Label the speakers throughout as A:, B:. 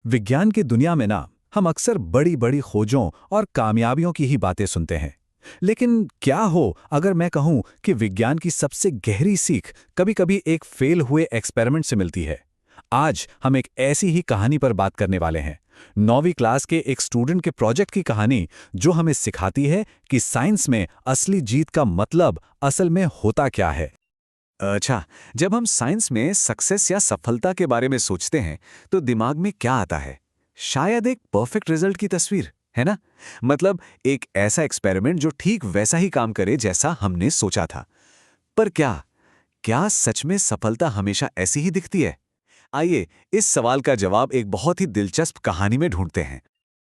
A: विज्ञान की दुनिया में ना हम अक्सर बड़ी बड़ी खोजों और कामयाबियों की ही बातें सुनते हैं। लेकिन क्या हो अगर मैं कहूं कि विज्ञान की सबसे गहरी सीख कभी-कभी एक फेल हुए एक्सपेरिमेंट से मिलती है। आज हम एक ऐसी ही कहानी पर बात करने वाले हैं। 9वीं क्लास के एक स्टूडेंट के प्रोजेक्ट की कहानी, जो हमें सिखाती है कि साइंस में असली जीत का मतलब असल में होता क्या है।
B: अच्छा, जब हम साइंस में सक्सेस या सफलता के बारे में सोचते हैं, तो दिमाग में क्या आता है? शायद एक परफेक्ट रिजल्ट की तस्वीर, है ना? मतलब एक ऐसा एक्सपेरिमेंट जो ठीक वैसा ही काम करे जैसा हमने सोचा था। पर क्या सच में सफलता हमेशा ऐसी ही दिखती है? आइए, इस सवाल का जवाब एक बहुत ही दिलचस्प कहानी में ढूंढते हैं।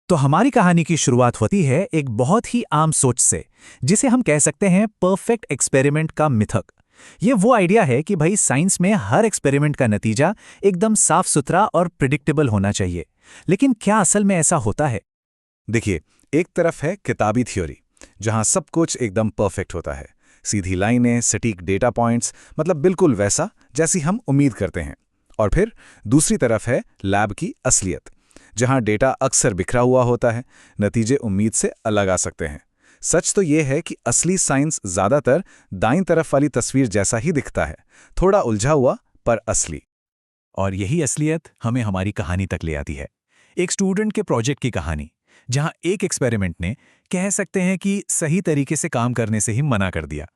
A: तो हमारी कहानी की शुरुआत होती है एक बहुत ही आम सोच से, जिसे हम कह सकते हैं परफेक्ट एक्सपेरिमेंट का मिथक। ये वो आइडिया है कि भाई साइंस में हर एक्सपेरिमेंट का नतीजा एकदम साफ सुथरा और प्रिडिक्टेबल होना चाहिए। लेकिन क्या असल में ऐसा होता है?
C: देखिए, एक तरफ है किताबी थ्योरी, जहां सब कुछ एकदम परफेक्ट होता है। सीधी लाइनें, सटीक डेटा पॉइंट्स, मतलब बिल्कुल वैसा जैसी हम उम्मीद करते हैं। और फिर दूसरी तरफ है लैब की असलियत, जहां डेटा अक्सर बिखरा हुआ होता है, नतीजे उम्मीद से अलग आ सकते हैं। सच तो यह है कि असली साइंस ज़्यादातर दाईं तरफ वाली तस्वीर जैसा ही दिखता है, थोड़ा उलझा हुआ पर असली।
A: और यही असलियत हमें हमारी कहानी तक ले आती है। एक स्टूडेंट के प्रोजेक्ट की कहानी, जहां एक एक्सपेरिमेंट ने कह सकते हैं कि सही तरीके से काम करने से ही मना कर दिया।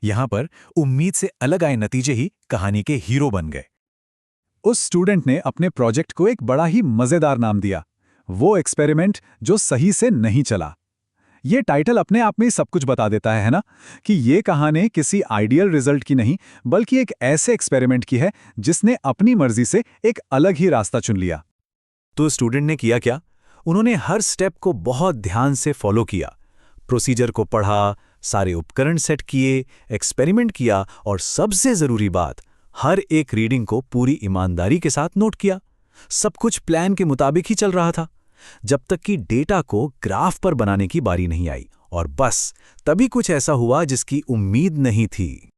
A: यहां पर उम्मीद से अलग आए नतीजे ही कहानी के हीरो बन गए।
C: उस स्टूडेंट ने अपने प्रोजेक्ट को एक बड़ा ही मज़ेदार नाम दिया, वो एक्सपेरिमेंट जो सही से नहीं चला। ये टाइटल अपने आप में ही सब कुछ बता देता है ना? कि ये कहानी किसी आइडियल रिजल्ट की नहीं, बल्कि एक ऐसे एक्सपेरिमेंट की है जिसने अपनी मर्जी से एक अलग ही रास्ता चुन लिया।
A: तो स्टूडेंट ने किया क्या? उन्होंने हर स्टेप को बहुत ध्यान से फॉलो किया, प्रोसीजर को पढ़ा, सारे उपकरण सेट किए, एक्सपेरिमेंट किया और सबसे जरूरी बात, हर एक रीडिंग को पूरी ईमानदारी के साथ नोट किया। सब कुछ प्लान के मुताबिक ही चल रहा था, जब तक कि डेटा को ग्राफ पर बनाने की बारी नहीं आई। और बस तभी कुछ ऐसा हुआ जिसकी उम्मीद नहीं थी।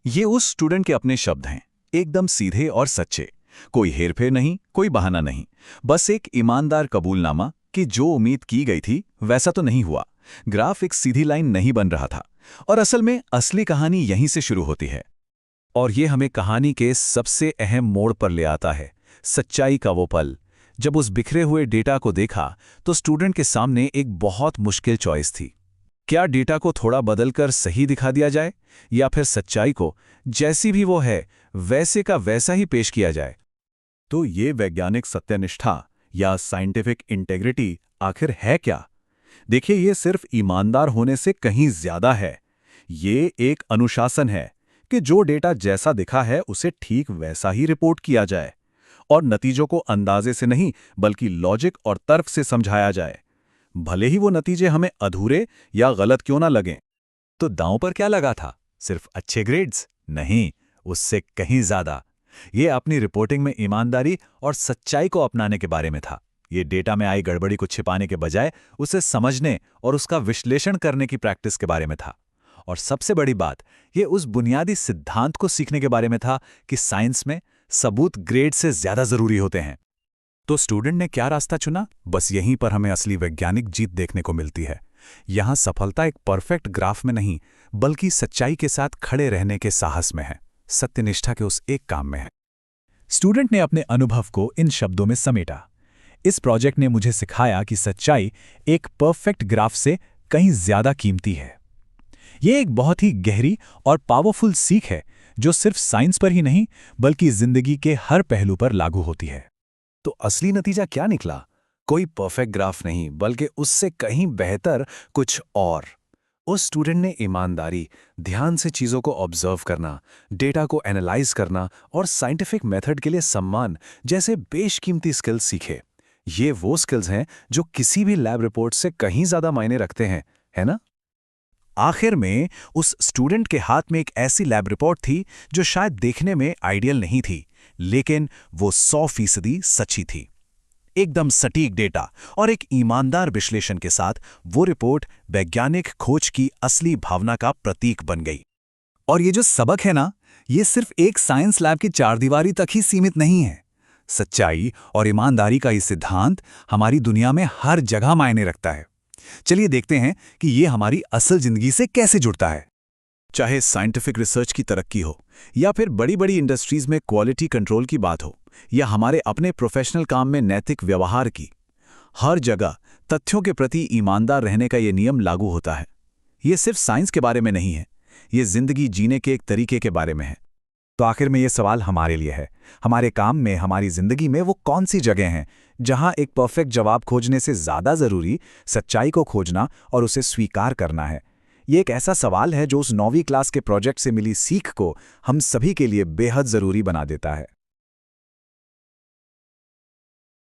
C: ये उस स्टूडेंट के अपने शब्द हैं, एकदम सीधे और सच्चे। कोई हेरफेर नहीं, कोई बहाना नहीं, बस एक ईमानदार कबूलनामा कि जो उम्मीद की गई थी वैसा तो नहीं हुआ। ग्राफ एक सीधी लाइन नहीं बन रहा था। और असल में असली कहानी यहीं से शुरू होती है। और ये हमें कहानी के सबसे अहम मोड़ पर ले आता है, सच्चाई का वो पल। जब उस बिखरे हुए डेटा को देखा तो स्टूडेंट के सामने एक बहुत मुश्किल चॉइस थी। क्या डेटा को थोड़ा बदलकर सही दिखा दिया जाए, या फिर सच्चाई को जैसी भी वो है वैसे का वैसा ही पेश किया जाए? तो ये वैज्ञानिक सत्यनिष्ठा या साइंटिफिक इंटेग्रिटी आखिर है क्या? देखिए, ये सिर्फ ईमानदार होने से कहीं ज्यादा है। ये एक अनुशासन है कि जो डेटा जैसा दिखा है उसे ठीक वैसा ही रिपोर्ट किया जाए, और नतीजों को अंदाजे से नहीं बल्कि लॉजिक और तर्क से समझाया जाए, भले ही वो नतीजे हमें अधूरे या गलत क्यों ना लगें।
A: तो दांव पर क्या लगा था? सिर्फ अच्छे ग्रेड्स? नहीं, उससे कहीं ज्यादा। ये अपनी रिपोर्टिंग में ईमानदारी और सच्चाई को अपनाने के बारे में था। ये डेटा में आई गड़बड़ी को छिपाने के बजाय उसे समझने और उसका विश्लेषण करने की प्रैक्टिस के बारे में था। और सबसे बड़ी बात, ये उस बुनियादी सिद्धांत को सीखने के बारे में था कि साइंस में सबूत ग्रेड से ज्यादा जरूरी होते हैं। तो स्टूडेंट ने क्या रास्ता चुना? बस यहीं पर हमें असली वैज्ञानिक जीत देखने को मिलती है। यहां सफलता एक परफेक्ट ग्राफ में नहीं, बल्कि सच्चाई के साथ खड़े रहने के साहस में है, सत्यनिष्ठा के उस एक काम में है। स्टूडेंट ने अपने अनुभव को इन शब्दों में समेटा। इस प्रोजेक्ट ने मुझे सिखाया कि सच्चाई एक परफेक्ट ग्राफ से कहीं ज्यादा कीमती है। ये एक बहुत ही गहरी और पावरफुल सीख है, जो सिर्फ साइंस पर ही नहीं बल्कि जिंदगी के हर पहलू पर लागू होती है।
C: तो असली नतीजा क्या निकला? कोई परफेक्ट ग्राफ नहीं, बल्कि उससे कहीं बेहतर कुछ और। उस स्टूडेंट ने ईमानदारी, ध्यान से चीज़ों को ऑब्जर्व करना, डेटा को एनालाइज करना और साइंटिफिक मेथड के लिए सम्मान जैसे बेशकीमती स्किल्स सीखे। ये वो स्किल्स हैं जो किसी भी लैब रिपोर्ट से कहीं ज़्यादा मायने रखते हैं, है ना?
A: आखिर में उस स्टूडेंट के हाथ में एक ऐसी लैब रिपोर्ट थी जो शायद देखने में आइडियल नहीं थी, लेकिन वो 100% सच्ची थी। एकदम सटीक डेटा और एक ईमानदार विश्लेषण के साथ वो रिपोर्ट वैज्ञानिक खोज की असली भावना का प्रतीक बन गई।
C: और ये जो सबक है ना, ये सिर्फ एक साइंस लैब की चारदीवारी तक ही सीमित नहीं है।
A: सच्चाई और ईमानदारी का ये सिद्धांत हमारी दुनिया में हर जगह मायने रखता है। चलिए देखते हैं कि ये हमारी असल जिंदगी से कैसे जुड़ता है। चाहे साइंटिफिक रिसर्च की तरक्की हो, या फिर बड़ी बड़ी इंडस्ट्रीज में क्वालिटी कंट्रोल की बात हो, या हमारे अपने प्रोफेशनल काम में नैतिक व्यवहार की, हर जगह तथ्यों के प्रति ईमानदार रहने का ये नियम लागू होता है। ये सिर्फ साइंस के बारे में नहीं है, ये जिंदगी जीने के एक तरीके के बारे में है। तो आखिर में ये सवाल हमारे लिए है, हमारे काम में, हमारी जिंदगी में वो कौन सी जगह हैं जहां एक परफेक्ट जवाब खोजने से ज्यादा जरूरी सच्चाई को खोजना और उसे स्वीकार करना है। ये एक ऐसा सवाल है जो उस 9वीं क्लास के प्रोजेक्ट से मिली सीख को हम सभी के लिए बेहद जरूरी बना देता है।